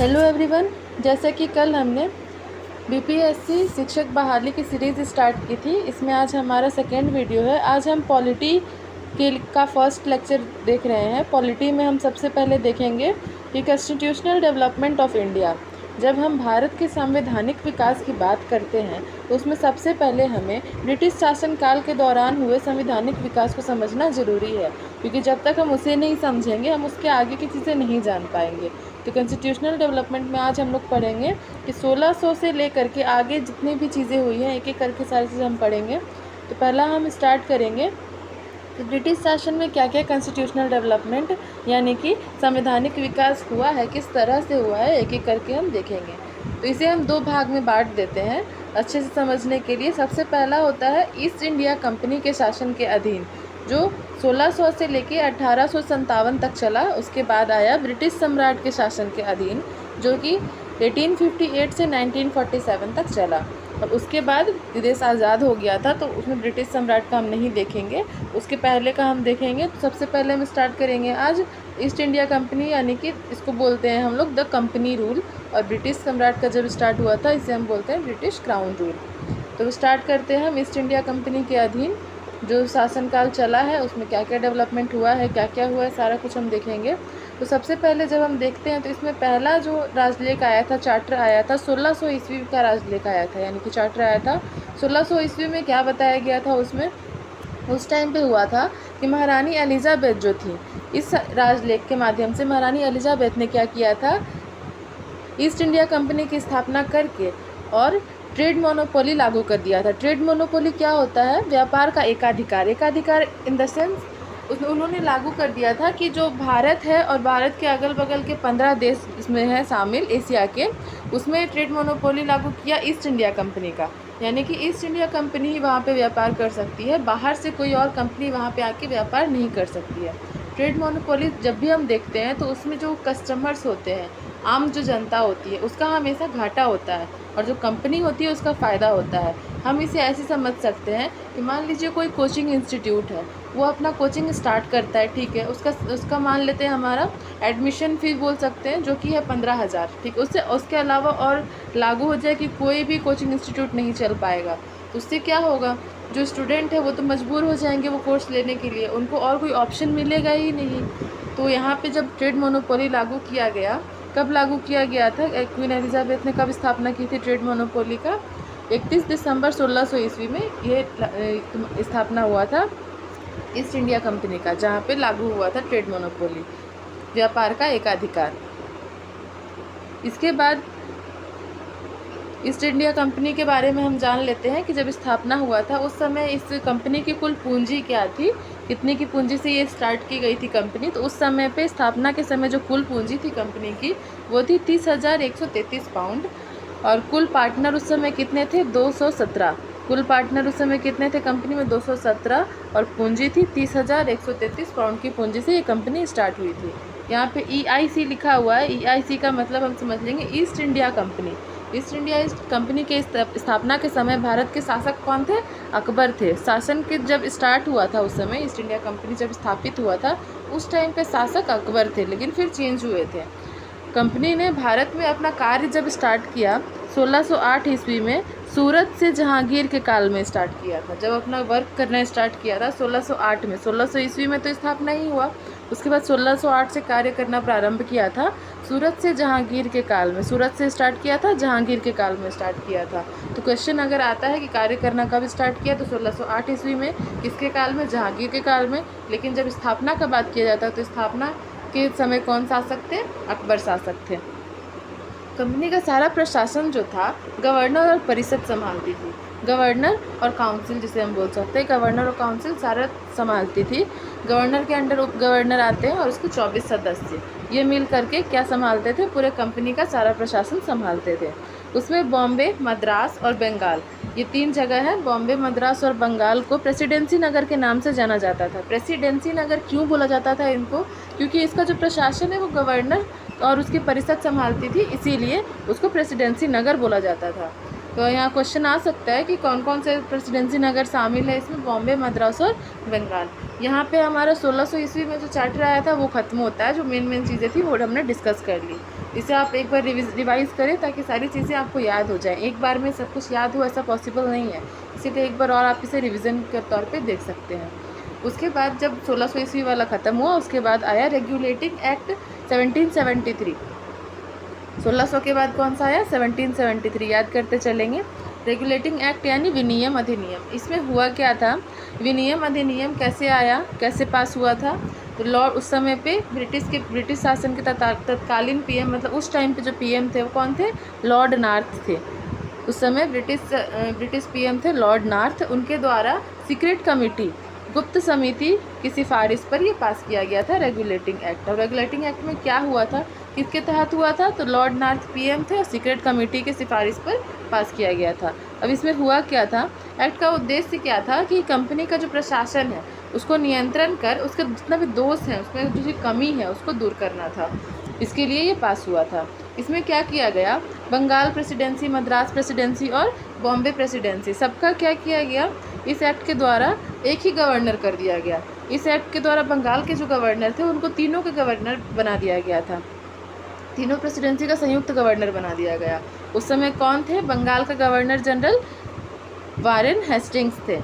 Hello everyone. जैसा कि कल हमने बीपीएससी शिक्षक बहाली की सीरीज़ स्टार्ट की थी, इसमें आज हमारा सेकेंड वीडियो है। आज हम पॉलिटी का फर्स्ट लेक्चर देख रहे हैं। पॉलिटी में हम सबसे पहले देखेंगे कि कॉन्स्टिट्यूशनल डेवलपमेंट ऑफ इंडिया। जब हम भारत के संवैधानिक विकास की बात करते हैं तो उसमें सबसे पहले हमें ब्रिटिश शासनकाल के दौरान हुए संवैधानिक विकास को समझना ज़रूरी है, क्योंकि जब तक हम उसे नहीं समझेंगे हम उसके आगे की चीज़ें नहीं जान पाएंगे। तो कॉन्स्टिट्यूशनल डेवलपमेंट में आज हम लोग पढ़ेंगे कि 1600 से लेकर के आगे जितनी भी चीज़ें हुई हैं एक एक करके सारी चीज़ें हम पढ़ेंगे। तो पहला हम स्टार्ट करेंगे कि ब्रिटिश शासन में क्या क्या कॉन्स्टिट्यूशनल डेवलपमेंट यानी कि संवैधानिक विकास हुआ है, किस तरह से हुआ है, एक एक करके हम देखेंगे। तो इसे हम दो भाग में बांट देते हैं अच्छे से समझने के लिए। सबसे पहला होता है ईस्ट इंडिया कंपनी के शासन के अधीन, जो 1600 से लेके 1857 तक चला। उसके बाद आया ब्रिटिश सम्राट के शासन के अधीन, जो कि 1858 से 1947 तक चला। और उसके बाद देश आज़ाद हो गया था, तो उसमें ब्रिटिश सम्राट का हम नहीं देखेंगे, उसके पहले का हम देखेंगे। तो सबसे पहले हम स्टार्ट करेंगे आज ईस्ट इंडिया कंपनी, यानी कि इसको बोलते हैं हम लोग द कंपनी रूल। और ब्रिटिश सम्राट का जब स्टार्ट हुआ था इसे हम बोलते हैं ब्रिटिश क्राउन रूल। तो स्टार्ट करते हैं हम ईस्ट इंडिया कंपनी के अधीन जो शासनकाल चला है, उसमें क्या क्या डेवलपमेंट हुआ है, क्या क्या हुआ है, सारा कुछ हम देखेंगे। तो सबसे पहले जब हम देखते हैं तो इसमें पहला जो राजलेख आया था, चार्टर आया था, 1600 ईस्वी का राजलेख आया था, यानी कि चार्टर आया था 1600 ईस्वी में। क्या बताया गया था उसमें? उस टाइम पे हुआ था कि महारानी एलिजाबेथ जो थी, इस राजलेख के माध्यम से महारानी एलिजाबेथ ने क्या किया था, ईस्ट इंडिया कंपनी की स्थापना करके और ट्रेड मोनोपोली लागू कर दिया था। ट्रेड मोनोपोली क्या होता है? व्यापार का एकाधिकार। एकाधिकार इन द सेंस उन्होंने लागू कर दिया था कि जो भारत है और भारत के अगल बगल के 15 देश इसमें हैं शामिल एशिया के, उसमें ट्रेड मोनोपोली लागू किया ईस्ट इंडिया कंपनी का। यानी कि ईस्ट इंडिया कंपनी ही वहाँ पे व्यापार कर सकती है, बाहर से कोई और कंपनी वहाँ पे आके व्यापार नहीं कर सकती है। ट्रेड मोनोपोली जब भी हम देखते हैं तो उसमें जो कस्टमर्स होते हैं, आम जो जनता होती है, उसका हमेशा घाटा होता है और जो कंपनी होती है उसका फ़ायदा होता है। हम इसे ऐसे समझ सकते हैं कि मान लीजिए कोई कोचिंग इंस्टीट्यूट है, वो अपना कोचिंग स्टार्ट करता है, ठीक है, उसका मान लेते हैं हमारा एडमिशन फ़ीस बोल सकते हैं, जो कि है 15,000, ठीक। उसके अलावा और लागू हो जाए कि कोई भी कोचिंग इंस्टीट्यूट नहीं चल पाएगा, तो उससे क्या होगा, जो स्टूडेंट है वो तो मजबूर हो जाएंगे वो कोर्स लेने के लिए, उनको और कोई ऑप्शन मिलेगा ही नहीं। तो यहाँ पे जब ट्रेड मोनोपोली लागू किया गया, कब लागू किया गया था? क्वीन एलिजाबेथ ने कब स्थापना की थी ट्रेड मोनोपोली का? 31 दिसंबर 1600 ईस्वी में ये स्थापना हुआ था ईस्ट इंडिया कंपनी का, जहाँ पे लागू हुआ था ट्रेड मोनोपोली, व्यापार का एकाधिकार। इसके बाद ईस्ट इंडिया कंपनी के बारे में हम जान लेते हैं कि जब स्थापना हुआ था उस समय इस कंपनी की कुल पूंजी क्या थी, कितने की पूंजी से ये स्टार्ट की गई थी कंपनी। तो उस समय पे स्थापना के समय जो कुल पूंजी थी कंपनी की वो थी 30,133 पाउंड। और कुल पार्टनर उस समय कितने थे? 217। कुल पार्टनर उस समय कितने थे कंपनी में? 217। और पूंजी थी 30,133 पाउंड की पूंजी से ये कंपनी स्टार्ट हुई थी। यहाँ पे EIC लिखा हुआ है। EIC का मतलब हम समझ लेंगे east India company. East India company के स्थापना के समय भारत के शासक कौन थे? अकबर थे। शासन के जब स्टार्ट हुआ था उस समय, ईस्ट इंडिया कंपनी जब स्थापित हुआ था उस टाइम पे शासक अकबर थे, लेकिन फिर चेंज हुए थे। कंपनी ने भारत में अपना कार्य जब स्टार्ट किया 1608 ईस्वी में, सूरत से जहांगीर के काल में स्टार्ट किया था। जब अपना वर्क करना स्टार्ट किया था 1608 में, 1600 ईस्वी में तो स्थापना ही हुआ, उसके बाद 1608 से कार्य करना प्रारंभ किया था सूरत से जहांगीर के काल में। सूरत से स्टार्ट किया था, जहांगीर के काल में स्टार्ट किया था। तो क्वेश्चन अगर आता है कि कार्य करना कब स्टार्ट किया, तो 1608 ईस्वी में। किसके काल में? जहांगीर के काल में। लेकिन जब स्थापना का बात किया जाता है तो स्थापना के समय कौन शासक थे? अकबर शासक थे। कंपनी का सारा प्रशासन जो था गवर्नर और परिषद संभालती थी। गवर्नर और काउंसिल जिसे हम बोल सकते हैं, गवर्नर और काउंसिल सारा संभालती थी। गवर्नर के अंडर उप गवर्नर आते हैं और उसके 24 सदस्य, ये मिल करके क्या संभालते थे? पूरे कंपनी का सारा प्रशासन संभालते थे। उसमें बॉम्बे, मद्रास और बंगाल, ये 3 जगह है। बॉम्बे, मद्रास और बंगाल को प्रेसिडेंसी नगर के नाम से जाना जाता था। प्रेसिडेंसी नगर क्यों बोला जाता था इनको? क्योंकि इसका जो प्रशासन है वो गवर्नर और उसकी परिषद संभालती थी, इसीलिए उसको प्रेसिडेंसी नगर बोला जाता था। तो यहाँ क्वेश्चन आ सकता है कि कौन कौन से प्रेसिडेंसी नगर शामिल है इसमें? बॉम्बे, मद्रास और बंगाल। यहाँ पे हमारा 1600 ईस्वी में जो चार्टर आया था वो ख़त्म होता है। जो मेन चीज़ें थी वो हमने डिस्कस कर ली। इसे आप एक बार रिवाइज़ करें ताकि सारी चीज़ें आपको याद हो जाएं। एक बार में सब कुछ याद हो ऐसा पॉसिबल नहीं है, इसीलिए एक बार और आप इसे रिविज़न के तौर पे देख सकते हैं। उसके बाद जब 1600 ईस्वी वाला ख़त्म हुआ, उसके बाद आया रेगुलेटिंग एक्ट 1773। 1600 के बाद कौन सा आया? 1773। याद करते चलेंगे। रेगुलेटिंग एक्ट यानी विनियम अधिनियम। इसमें हुआ क्या था? विनियम अधिनियम कैसे आया, कैसे पास हुआ था? तो लॉर्ड उस समय पे ब्रिटिश शासन के तत्कालीन पीएम, मतलब उस टाइम पे जो पीएम थे वो कौन थे? लॉर्ड नार्थ थे। उस समय ब्रिटिश पीएम थे लॉर्ड नार्थ। उनके द्वारा सीक्रेट कमेटी, गुप्त समिति की सिफारिश पर ये पास किया गया था रेगुलेटिंग एक्ट। और रेगुलेटिंग एक्ट में क्या हुआ था, किसके तहत हुआ था? तो लॉर्ड नार्थ पीएम थे और सीक्रेट कमेटी की सिफारिश पर पास किया गया था। अब इसमें हुआ क्या था? एक्ट का उद्देश्य क्या था कि कंपनी का जो प्रशासन है उसको नियंत्रण कर उसके जितना भी दोष है, उसमें जो कमी है उसको दूर करना था। इसके लिए ये पास हुआ था। इसमें क्या किया गया? बंगाल प्रेसिडेंसी, मद्रास प्रेसिडेंसी और बॉम्बे प्रेसिडेंसी, सबका क्या किया गया? इस एक्ट के द्वारा एक ही गवर्नर कर दिया गया। इस एक्ट के द्वारा बंगाल के जो गवर्नर थे उनको तीनों के गवर्नर बना दिया गया था। तीनों प्रेसिडेंसी का संयुक्त गवर्नर बना दिया गया। उस समय कौन थे? बंगाल का गवर्नर जनरल वारेन हेस्टिंग्स थे।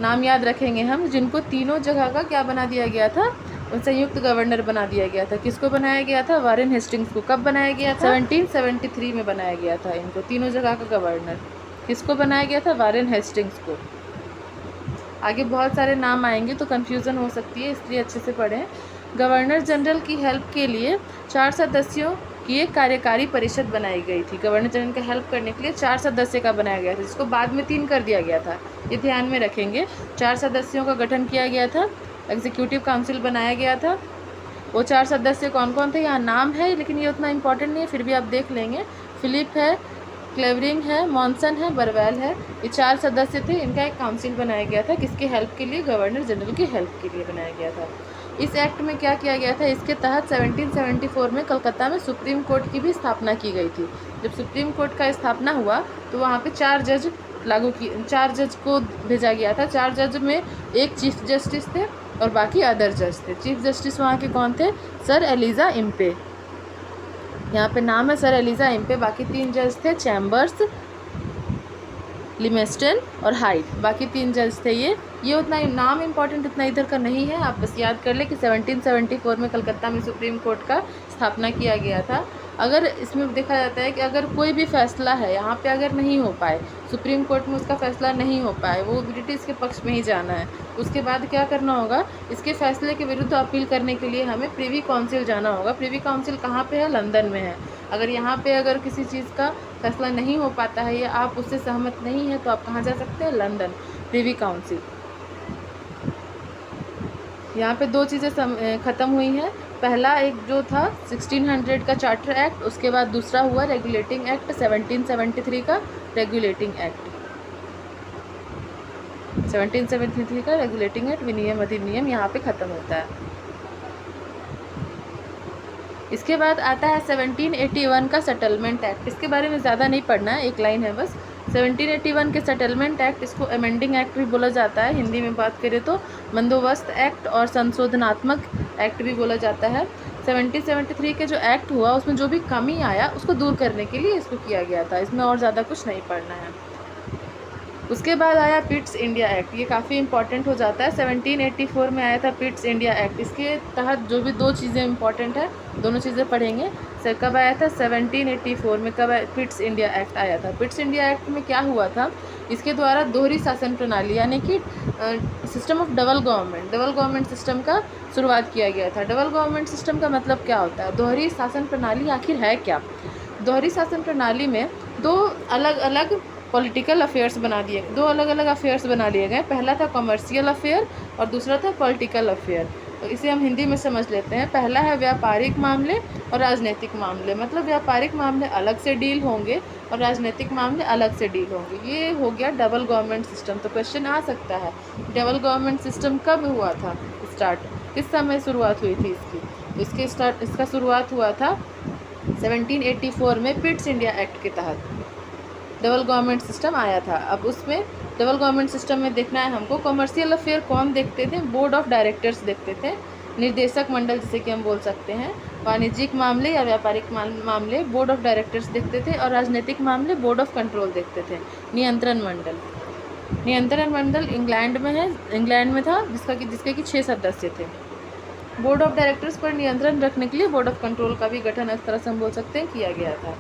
नाम याद रखेंगे हम, जिनको तीनों जगह का क्या बना दिया गया था? संयुक्त गवर्नर बना दिया गया था। किसको बनाया गया था? वारेन हेस्टिंग्स को। कब बनाया गया था? 1773 में बनाया गया था। इनको तीनों जगह का गवर्नर किसको बनाया गया था? वारेन हेस्टिंग्स को। आगे बहुत सारे नाम आएंगे तो कन्फ्यूज़न हो सकती है, इसलिए अच्छे से पढ़ें। गवर्नर जनरल की हेल्प के लिए 4 सदस्यों की एक कार्यकारी परिषद बनाई गई थी। गवर्नर जनरल का हेल्प करने के लिए 4 सदस्य का बनाया गया था, जिसको बाद में 3 कर दिया गया था। ये ध्यान में रखेंगे। 4 सदस्यों का गठन किया गया था, एग्जीक्यूटिव काउंसिल बनाया गया था। वो 4 सदस्य कौन कौन थे? यहाँ नाम है लेकिन ये उतना इम्पोर्टेंट नहीं है, फिर भी आप देख लेंगे। फिलिप है, क्लेवरिंग है, मॉनसन है, बरवेल है। ये 4 सदस्य थे। इनका एक काउंसिल बनाया गया था। किसके हेल्प के लिए? गवर्नर जनरल की हेल्प के लिए बनाया गया था। इस एक्ट में क्या किया गया था? इसके तहत 1774 में कलकत्ता में सुप्रीम कोर्ट की भी स्थापना की गई थी। जब सुप्रीम कोर्ट का स्थापना हुआ तो वहाँ पे 4 जज को भेजा गया था। 4 जज में एक चीफ जस्टिस थे और बाकी अदर जज थे। चीफ जस्टिस वहाँ के कौन थे? Sir Elijah Impey. यहाँ पे नाम है सर एलिजा इम्पे। बाकी 3 जज थे, चैम्बर्स, लिमेस्टन और हाइड। बाकी 3 जज थे। ये उतना नाम इम्पॉर्टेंट उतना इधर का नहीं है, आप बस याद कर ले कि 1774 में कलकत्ता में सुप्रीम कोर्ट का स्थापना किया गया था। अगर इसमें देखा जाता है कि अगर कोई भी फैसला है यहाँ पे अगर नहीं हो पाए, सुप्रीम कोर्ट में उसका फैसला नहीं हो पाए, वो ब्रिटिश के पक्ष में ही जाना है, उसके बाद क्या करना होगा? इसके फैसले के विरुद्ध अपील करने के लिए हमें प्रिवी काउंसिल जाना होगा। प्रिवी काउंसिल कहाँ पे है? लंदन में है। अगर यहाँ पे अगर किसी चीज़ का फैसला नहीं हो पाता है या आप उससे सहमत नहीं है तो आप कहाँ जा सकते हैं? London, privy council. यहाँ पे 2 चीज़ें ख़त्म हुई हैं। पहला एक जो था 1600 का चार्टर एक्ट, उसके बाद दूसरा हुआ रेगुलेटिंग एक्ट 1773 का रेगुलेटिंग एक्ट। 1773 का रेगुलेटिंग एक्ट, विनियम अधिनियम यहाँ पे ख़त्म होता है। इसके बाद आता है 1781 का सेटलमेंट एक्ट। इसके बारे में ज़्यादा नहीं पढ़ना है, एक लाइन है बस। 1781 के सेटलमेंट एक्ट, इसको अमेंडिंग एक्ट भी बोला जाता है। हिंदी में बात करें तो बंदोबस्त एक्ट और संशोधनात्मक एक्ट भी बोला जाता है। 1773 के जो एक्ट हुआ उसमें जो भी कमी आया उसको दूर करने के लिए इसको किया गया था। इसमें और ज़्यादा कुछ नहीं पढ़ना है। उसके बाद आया पिट्स इंडिया एक्ट। ये काफ़ी इंपॉर्टेंट हो जाता है। 1784 में आया था पिट्स इंडिया एक्ट। इसके तहत जो भी 2 चीज़ें इंपॉर्टेंट है, दोनों चीज़ें पढ़ेंगे। सर कब आया था? 1784 में। कब पिट्स इंडिया एक्ट आया था? पिट्स इंडिया एक्ट में क्या हुआ था? इसके द्वारा दोहरी शासन प्रणाली यानी कि system of double government system का शुरुआत किया गया था। डबल गवर्नमेंट सिस्टम का मतलब क्या होता है? दोहरी शासन प्रणाली आखिर है क्या? दोहरी शासन प्रणाली में 2 अलग अलग पॉलिटिकल अफेयर्स बना दिए, 2 अलग अलग अफेयर्स बना लिए गए। पहला था कॉमर्शियल अफेयर और दूसरा था पॉलिटिकल अफेयर। तो इसे हम हिंदी में समझ लेते हैं। पहला है व्यापारिक मामले और राजनीतिक मामले। मतलब व्यापारिक मामले अलग से डील होंगे और राजनीतिक मामले अलग से डील होंगे। ये हो गया डबल गवर्नमेंट सिस्टम। तो क्वेश्चन आ सकता है डबल गवर्नमेंट सिस्टम कब हुआ था स्टार्ट, किस समय शुरुआत हुई थी इसकी? तो इसका शुरुआत हुआ था 1784 में पिट्स इंडिया एक्ट के तहत डबल गवर्नमेंट सिस्टम आया था। अब उसमें डबल गवर्नमेंट सिस्टम में देखना है हमको। कॉमर्शियल अफेयर कौन देखते थे? बोर्ड ऑफ डायरेक्टर्स देखते थे, निर्देशक मंडल जिसे कि हम बोल सकते हैं। वाणिज्यिक मामले या व्यापारिक मामले बोर्ड ऑफ डायरेक्टर्स देखते थे, और राजनीतिक मामले बोर्ड ऑफ कंट्रोल देखते थे। नियंत्रण मंडल इंग्लैंड में है, इंग्लैंड में था, जिसके कि 6 सदस्य थे। बोर्ड ऑफ डायरेक्टर्स पर नियंत्रण रखने के लिए बोर्ड ऑफ कंट्रोल का भी गठन इस तरह से हम बोल सकते हैं किया गया था।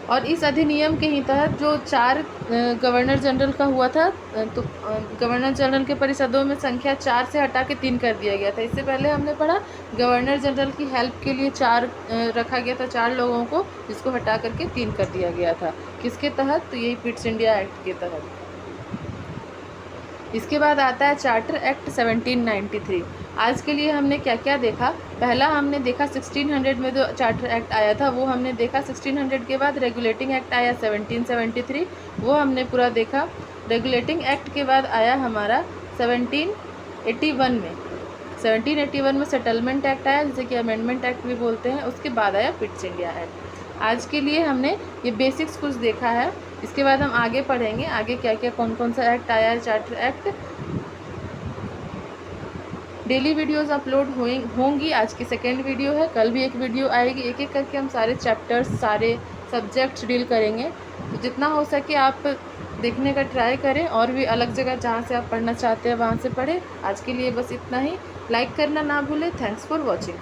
और इस अधिनियम के ही तहत जो 4 गवर्नर जनरल का हुआ था, तो गवर्नर जनरल के परिषदों में संख्या 4 से हटा के 3 कर दिया गया था। इससे पहले हमने पढ़ा गवर्नर जनरल की हेल्प के लिए 4 रखा गया था, 4 लोगों को, जिसको हटा करके 3 कर दिया गया था। किसके तहत? तो यही पिट्स इंडिया एक्ट के तहत। इसके बाद आता है चार्टर एक्ट 1793। आज के लिए हमने क्या क्या देखा? पहला हमने देखा 1600 में जो चार्टर एक्ट आया था वो हमने देखा। 1600 के बाद रेगुलेटिंग एक्ट आया 1773, वो हमने पूरा देखा। रेगुलेटिंग एक्ट के बाद आया हमारा 1781 में। 1781 में सेटलमेंट एक्ट आया, जिसे कि अमेंडमेंट एक्ट भी बोलते हैं। उसके बाद आया पिट्स इंडिया एक्ट। आज के लिए हमने ये बेसिक्स कुछ देखा है। इसके बाद हम आगे पढ़ेंगे आगे क्या क्या कौन कौन सा एक्ट आया है, charter act. Daily videos upload होंगी। आज की सेकेंड वीडियो है, कल भी एक वीडियो आएगी। एक एक करके हम सारे चैप्टर्स, सारे सब्जेक्ट्स डील करेंगे। तो जितना हो सके आप देखने का ट्राई करें, और भी अलग जगह जहाँ से आप पढ़ना चाहते हैं वहाँ से पढ़ें। आज के लिए बस इतना ही। लाइक करना ना भूलें। Thanks for watching.